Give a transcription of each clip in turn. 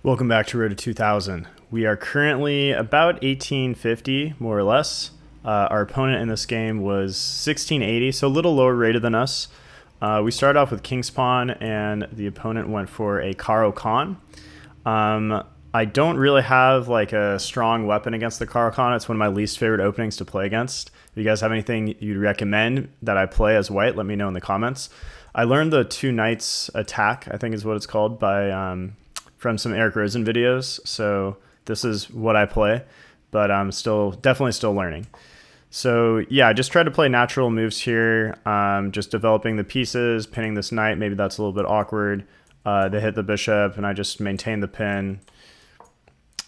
Welcome back to Road to 2000. We are currently about 1850, more or less. Our opponent in this game was 1680, so a little lower rated than us. We started off with King's Pawn, and the opponent went for a Karo Khan. I don't really have like a strong weapon against the Karo Khan. It's one of my least favorite openings to play against. If you guys have anything you'd recommend that I play as white, let me know in the comments. I learned the Two Knights attack, I think is what it's called, by from some Eric Rosen videos. So this is what I play, but I'm definitely still learning. So yeah, I just tried to play natural moves here, just developing the pieces, pinning this knight. Maybe that's a little bit awkward. They hit the bishop, and I just maintained the pin.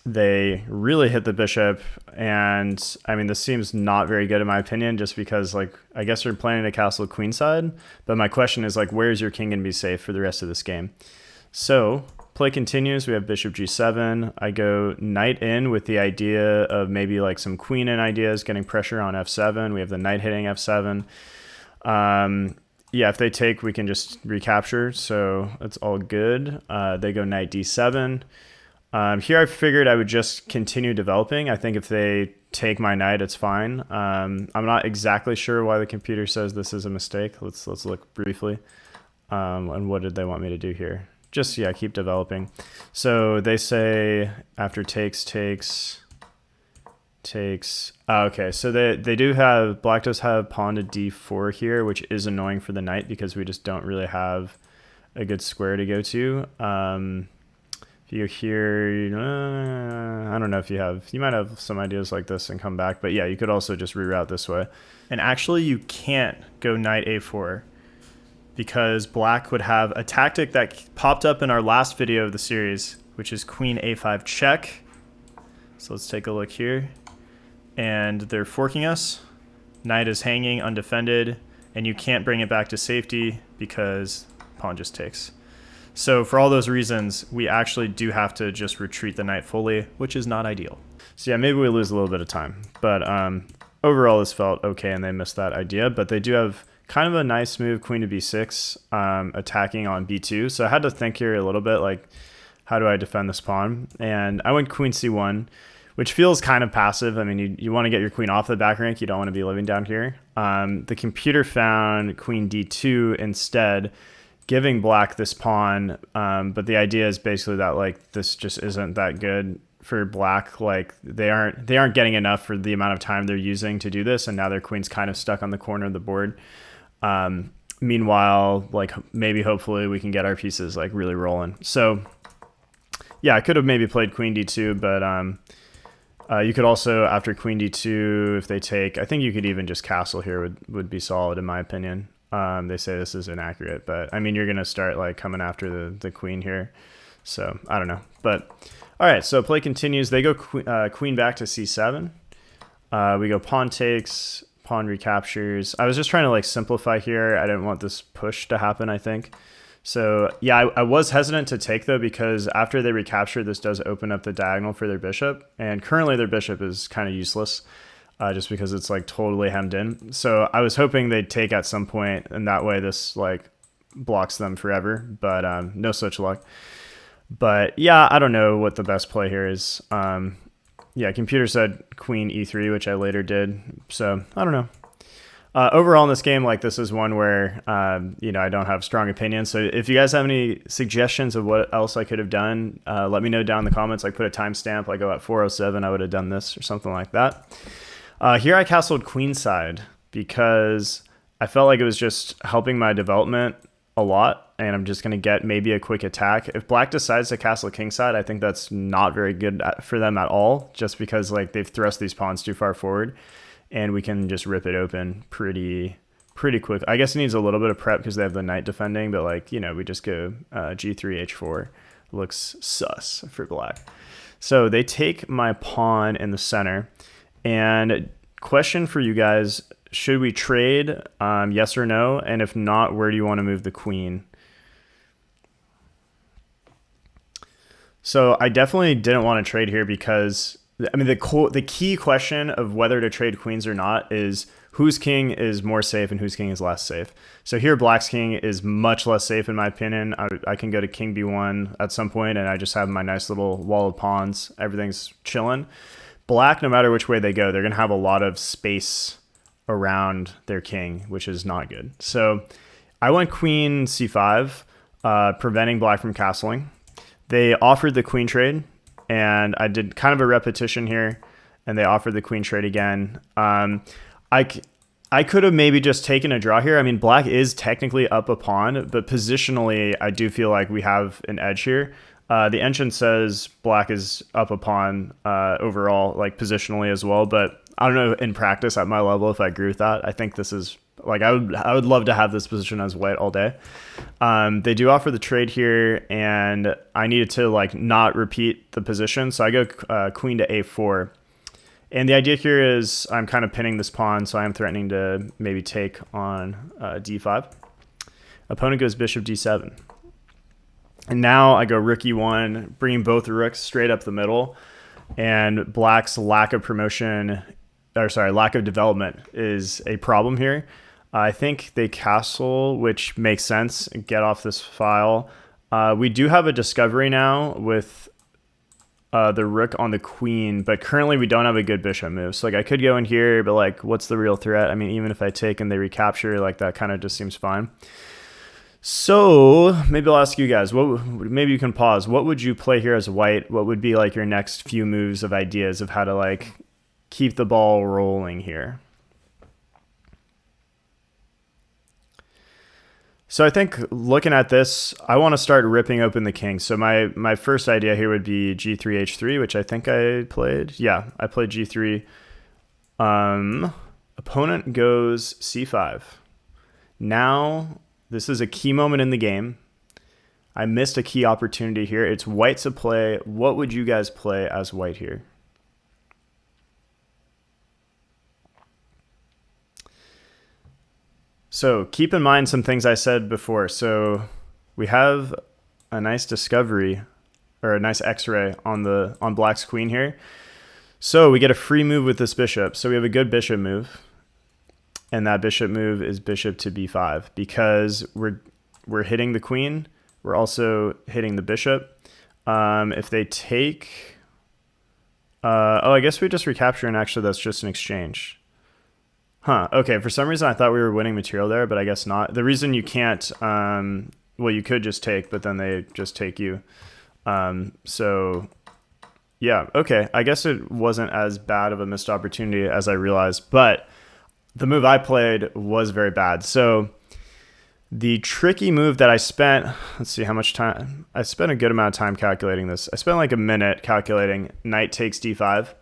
They really hit the bishop, and I mean, this seems not very good in my opinion, just because like I guess they're planning to castle queenside. But my question is like, where is your king gonna be safe for the rest of this game? So play continues. We have bishop g7. I go knight in with the idea of maybe like some queen in ideas, getting pressure on f7. We have the knight hitting f7. Yeah, if they take, we can just recapture, so it's all good. They go knight d7. Here I figured I would just continue developing. I think if they take my knight, it's fine. I'm not exactly sure why the computer says this is a mistake. Let's look briefly. And what did they want me to do here? Just, yeah, keep developing. So they say after takes. Okay, so they do have, black does have pawn to d4 here, which is annoying for the knight because we just don't really have a good square to go to. If you're here, I don't know if you might have some ideas like this and come back, but yeah, you could also just reroute this way. And actually you can't go knight a4 because black would have a tactic that popped up in our last video of the series, which is queen a5 check. So let's take a look here. And they're forking us. Knight is hanging undefended, and you can't bring it back to safety because pawn just takes. So for all those reasons, we actually do have to just retreat the knight fully, which is not ideal. So yeah, maybe we lose a little bit of time. But overall, this felt okay, and they missed that idea. But they do have kind of a nice move, queen to b6, attacking on b2. So I had to think here a little bit, like, how do I defend this pawn? And I went queen c1, which feels kind of passive. I mean, you want to get your queen off the back rank. You don't want to be living down here. The computer found queen d2 instead, giving black this pawn. But the idea is basically that like this just isn't that good for black. Like they aren't getting enough for the amount of time they're using to do this, and now their queen's kind of stuck on the corner of the board. Meanwhile, like maybe hopefully we can get our pieces like really rolling. So yeah, I could have maybe played queen d2, but you could also, after queen d2, if they take, I think you could even just castle here would be solid in my opinion. They say this is inaccurate, but I mean, you're going to start like coming after the queen here. So I don't know, but all right. So play continues. They go queen back to c7. We go pawn takes, pawn recaptures. I was just trying to like simplify here. I didn't want this push to happen, I think. So yeah, I was hesitant to take though, because after they recapture, this does open up the diagonal for their bishop. And currently their bishop is kind of useless. Just because it's like totally hemmed in. So I was hoping they'd take at some point, and that way this like blocks them forever, but no such luck. But yeah, I don't know what the best play here is. Yeah, computer said queen e3, which I later did. So I don't know. Overall in this game, like this is one where, you know, I don't have strong opinions. So if you guys have any suggestions of what else I could have done, let me know down in the comments. Like put a timestamp, like at 4:07, I would have done this or something like that. Here I castled queenside because I felt like it was just helping my development a lot, and I'm just going to get maybe a quick attack. If black decides to castle kingside, I think that's not very good for them at all, just because like they've thrust these pawns too far forward, and we can just rip it open pretty quick. I guess it needs a little bit of prep because they have the knight defending, but like, you know, we just go g3, h4. Looks sus for black. So they take my pawn in the center. And question for you guys, should we trade? Yes or no? And if not, where do you want to move the queen? So I definitely didn't want to trade here because, I mean, the key question of whether to trade queens or not is whose king is more safe and whose king is less safe. So here black's king is much less safe in my opinion. I can go to king b1 at some point and I just have my nice little wall of pawns. Everything's chilling. Black, no matter which way they go, they're going to have a lot of space around their king, which is not good. So I went queen c5, preventing black from castling. They offered the queen trade, and I did kind of a repetition here, and they offered the queen trade again. I could have maybe just taken a draw here. I mean, black is technically up a pawn, but positionally, I do feel like we have an edge here. The enchant says black is up a pawn overall, like positionally as well, but I don't know in practice at my level if I agree with that. I think this is like I would love to have this position as white all day. They do offer the trade here, and I needed to like not repeat the position, so I go queen to a4. And the idea here is I'm kind of pinning this pawn, so I'm threatening to maybe take on d5. Opponent goes bishop d7. And now I go rook e1, bringing both rooks straight up the middle. And black's lack of promotion, or sorry, lack of development is a problem here. I think they castle, which makes sense, get off this file. We do have a discovery now with the rook on the queen, but currently we don't have a good bishop move. So like I could go in here, but like what's the real threat? I mean, even if I take and they recapture, like that kind of just seems fine. So maybe I'll ask you guys, maybe you can pause. What would you play here as white? What would be like your next few moves of ideas of how to like keep the ball rolling here? So I think looking at this, I want to start ripping open the king. So my first idea here would be g3, h3, which I think I played. Yeah, I played g3. Opponent goes c5. Now, this is a key moment in the game. I missed a key opportunity here. It's white to play. What would you guys play as white here? So keep in mind some things I said before. So we have a nice discovery or a nice x-ray on black's queen here. So we get a free move with this bishop. So we have a good bishop move. And that bishop move is bishop to b5 because we're hitting the queen. We're also hitting the bishop. If they take, oh, I guess we just recapture, and actually that's just an exchange. Huh, okay, for some reason I thought we were winning material there, but I guess not. The reason you can't, well, you could just take, but then they just take you. So, yeah, okay, I guess it wasn't as bad of a missed opportunity as I realized, but the move I played was very bad. So the tricky move that I spent, let's see how much time, I spent a good amount of time calculating this. I spent like a minute calculating knight takes d5.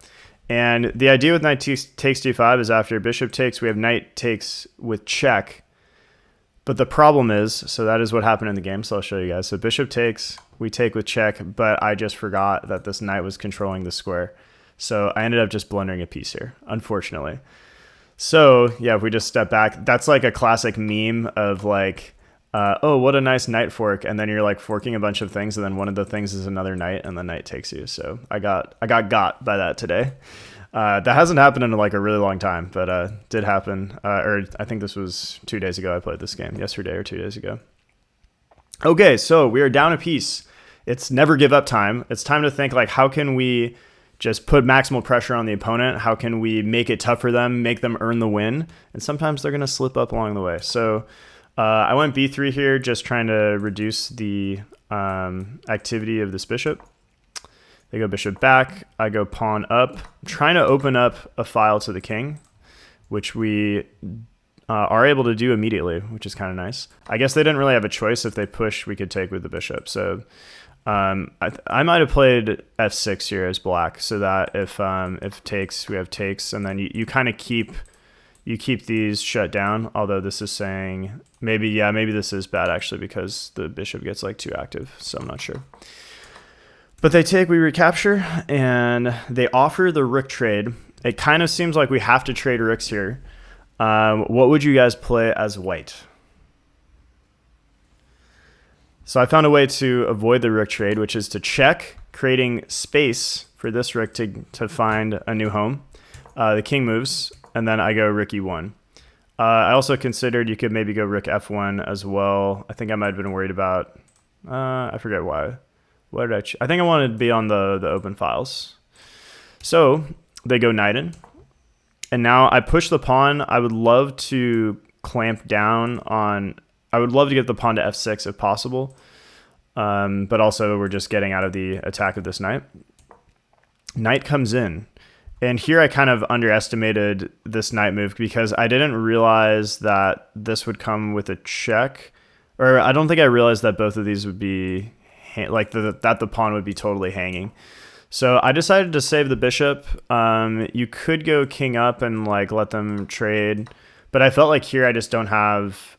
And the idea with knight takes d5 is after bishop takes, we have knight takes with check. But the problem is, so that is what happened in the game, so I'll show you guys. So bishop takes, we take with check, but I just forgot that this knight was controlling the square. So I ended up just blundering a piece here, unfortunately. So yeah, if we just step back, that's like a classic meme of like, oh, what a nice knight fork. And then you're like forking a bunch of things. And then one of the things is another knight and the knight takes you. So I got by that today. That hasn't happened in like a really long time, but did happen. Or I think this was 2 days ago. I played this game yesterday or 2 days ago. Okay. So we are down a piece. It's never give up time. It's time to think like, how can we just put maximal pressure on the opponent? How can we make it tough for them, make them earn the win? And sometimes they're going to slip up along the way. So I went b3 here, just trying to reduce the activity of this bishop. They go bishop back. I go pawn up. I'm trying to open up a file to the king, which we are able to do immediately, which is kind of nice. I guess they didn't really have a choice. If they push, we could take with the bishop. So I might have played f6 here as black, so that if takes, we have takes, and then you kind of keep these shut down. Although this is saying maybe this is bad actually because the bishop gets like too active, so I'm not sure. But they take, we recapture, and they offer the rook trade. It kind of seems like we have to trade rooks here. What would you guys play as white? So I found a way to avoid the rook trade, which is to check, creating space for this rook to find a new home. The king moves, and then I go rook e1. I also considered you could maybe go rook f1 as well. I think I might have been worried about, I forget why. What did I think I wanted to be on the open files. So they go knight in. And now I push the pawn. I would love to clamp down on, I would love to get the pawn to f6 if possible. But also we're just getting out of the attack of this knight. Knight comes in. And here I kind of underestimated this knight move because I didn't realize that this would come with a check. Or I don't think I realized that both of these would be, like that the pawn would be totally hanging. So I decided to save the bishop. You could go king up and like let them trade. But I felt like here I just don't have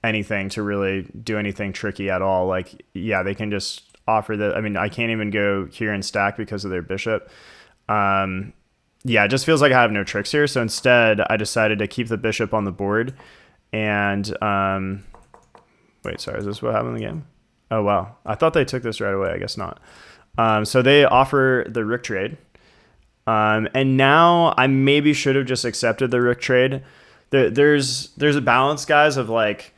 anything to really do anything tricky at all. Like, yeah, they can just offer the, I mean, I can't even go here and stack because of their bishop. Yeah, it just feels like I have no tricks here. So instead, I decided to keep the bishop on the board. And, wait, sorry, is this what happened in the game? Oh, wow. I thought they took this right away. I guess not. So they offer the rook trade. And now I maybe should have just accepted the rook trade. There's a balance, guys, of like,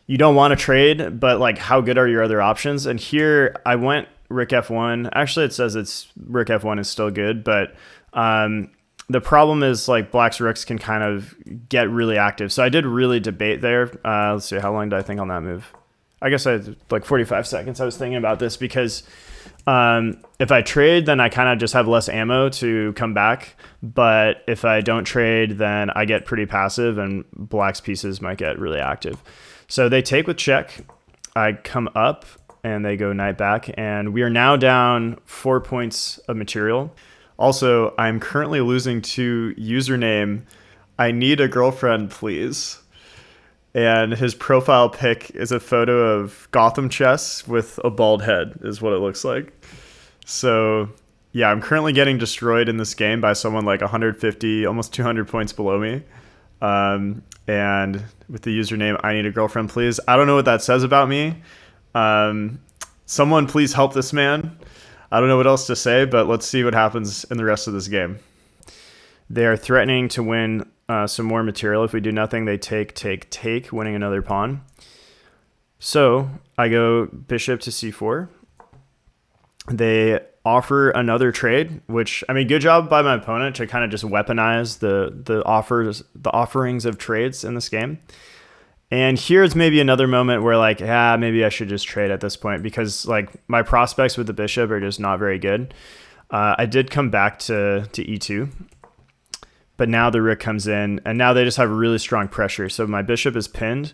you don't want to trade, but like, how good are your other options? And here I went rook f1. Actually, it says it's rook f1 is still good, but the problem is like black's rooks can kind of get really active. So I did really debate there. Let's see, how long did I think on that move? I guess I had like 45 seconds. I was thinking about this because if I trade, then I kind of just have less ammo to come back. But if I don't trade, then I get pretty passive and black's pieces might get really active. So they take with check. I come up and they go knight back. And we are now down 4 points of material. Also, I'm currently losing to username, I need a girlfriend, please. And his profile pic is a photo of Gotham chess with a bald head, is what it looks like. So, yeah, I'm currently getting destroyed in this game by someone like 150, almost 200 points below me. And with the username, I need a girlfriend, please. I don't know what that says about me. Someone please help this man. I don't know what else to say, but let's see what happens in the rest of this game. They are threatening to win some more material. If we do nothing, they take, winning another pawn. So I go bishop to c4. They offer another trade, which, I mean, good job by my opponent to kind of just weaponize the offerings of trades in this game. And here's maybe another moment where like, maybe I should just trade at this point because like my prospects with the bishop are just not very good. I did come back to e2, but now the rook comes in and now they just have really strong pressure. So my bishop is pinned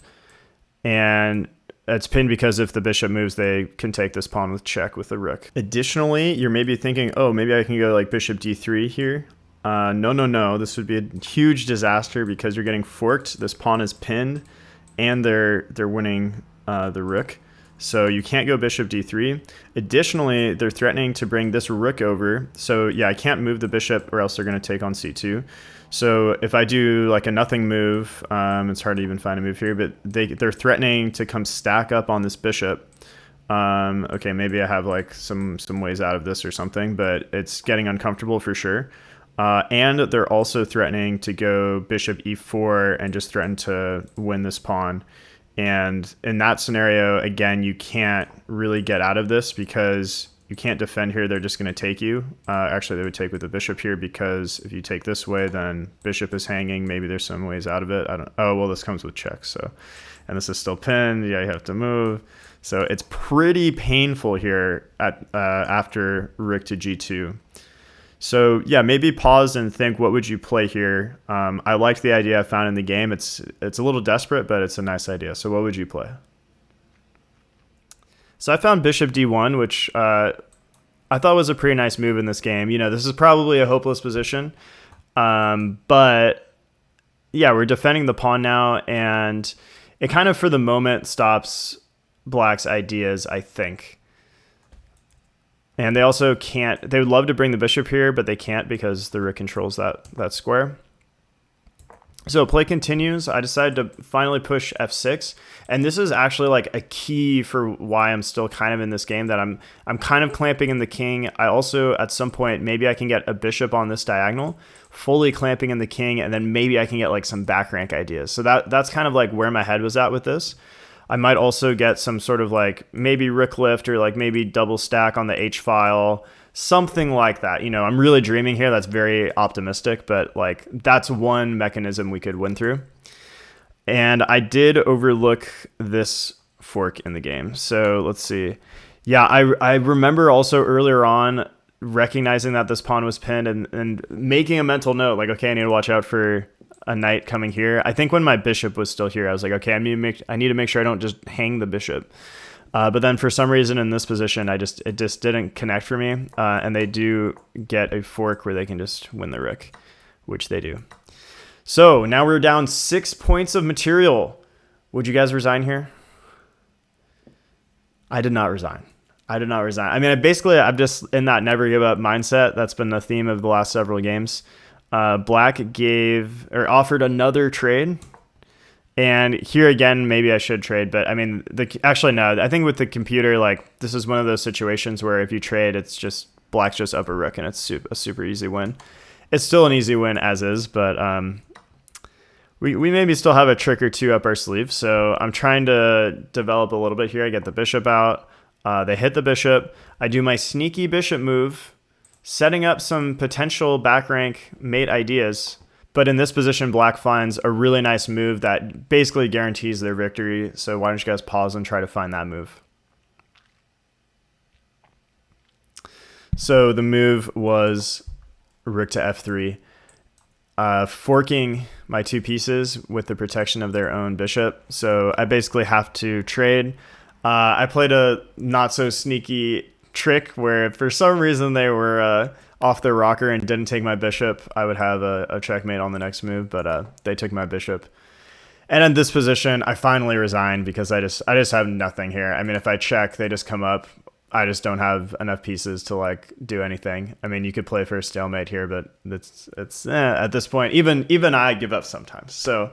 and it's pinned because if the bishop moves, they can take this pawn with check with the rook. Additionally, you're maybe thinking, oh, maybe I can go like bishop d3 here. No. This would be a huge disaster because you're getting forked. This pawn is pinned. And they're winning the rook. So you can't go bishop d3. Additionally, they're threatening to bring this rook over. So yeah, I can't move the bishop or else they're going to take on c2. So if I do like a nothing move, it's hard to even find a move here, but they're threatening to come stack up on this bishop. Okay, maybe I have like some ways out of this or something, but it's getting uncomfortable for sure. And they're also threatening to go bishop e4 and just threaten to win this pawn. And in that scenario, again, you can't really get out of this because you can't defend here. They're just going to take you. Actually, they would take with the bishop here because if you take this way, then bishop is hanging. Maybe there's some ways out of it. Oh, well, this comes with check. So, and this is still pinned. Yeah, you have to move. So it's pretty painful here at after rook to g2. So yeah, maybe pause and think, what would you play here? I liked the idea I found in the game. It's a little desperate, but it's a nice idea. So what would you play? So I found bishop d1, which I thought was a pretty nice move in this game. You know, this is probably a hopeless position, but yeah, we're defending the pawn now, and it kind of, for the moment, stops black's ideas, I think. And they also can't, they would love to bring the bishop here, but they can't because the rook controls that square. So play continues. I decided to finally push f6, and this is actually like a key for why I'm still kind of in this game, that I'm kind of clamping in the king. I also, at some point, maybe I can get a bishop on this diagonal, fully clamping in the king, and then maybe I can get like some back rank ideas. So that's kind of like where my head was at with this. I might also get some sort of like maybe rook lift, or like maybe double stack on the H file, something like that. You know, I'm really dreaming here. That's very optimistic, but like that's one mechanism we could win through. And I did overlook this fork in the game. So let's see. Yeah, I remember also earlier on recognizing that this pawn was pinned, and making a mental note like, okay, I need to watch out for a knight coming here. I think when my bishop was still here, I was like, okay, I need to make sure I don't just hang the bishop. But then for some reason in this position, it just didn't connect for me. And they do get a fork where they can just win the rook, which they do. So now we're down 6 points of material. Would you guys resign here? I did not resign. I did not resign. I mean, I'm just in that never give up mindset. That's been the theme of the last several games. Black offered another trade. And here again, maybe I should trade, but I mean, actually no. I think with the computer, like this is one of those situations where if you trade, it's just black's just up a rook, and it's a super easy win. It's still an easy win as is, but we maybe still have a trick or two up our sleeve. So I'm trying to develop a little bit here. I get the bishop out. They hit the bishop. I do my sneaky bishop move, setting up some potential back rank mate ideas. But in this position, black finds a really nice move that basically guarantees their victory. So why don't you guys pause and try to find that move? So the move was rook to f3, forking my two pieces with the protection of their own bishop. So I basically have to trade. I played a not so sneaky trick where for some reason they were off their rocker and didn't take my bishop. I would have a checkmate on the next move, but they took my bishop. And in this position, I finally resigned because I just have nothing here. I mean, if I check, they just come up. I just don't have enough pieces to like do anything. I mean, you could play for a stalemate here, but it's at this point, even I give up sometimes. So,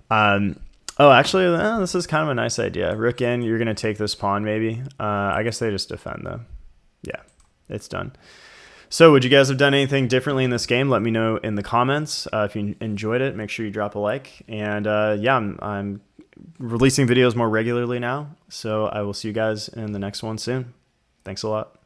oh, actually, this is kind of a nice idea. Rook in, you're gonna take this pawn maybe. I guess they just defend though. Yeah, it's done. So would you guys have done anything differently in this game? Let me know in the comments. If you enjoyed it, make sure you drop a like. And yeah, I'm releasing videos more regularly now. So I will see you guys in the next one soon. Thanks a lot.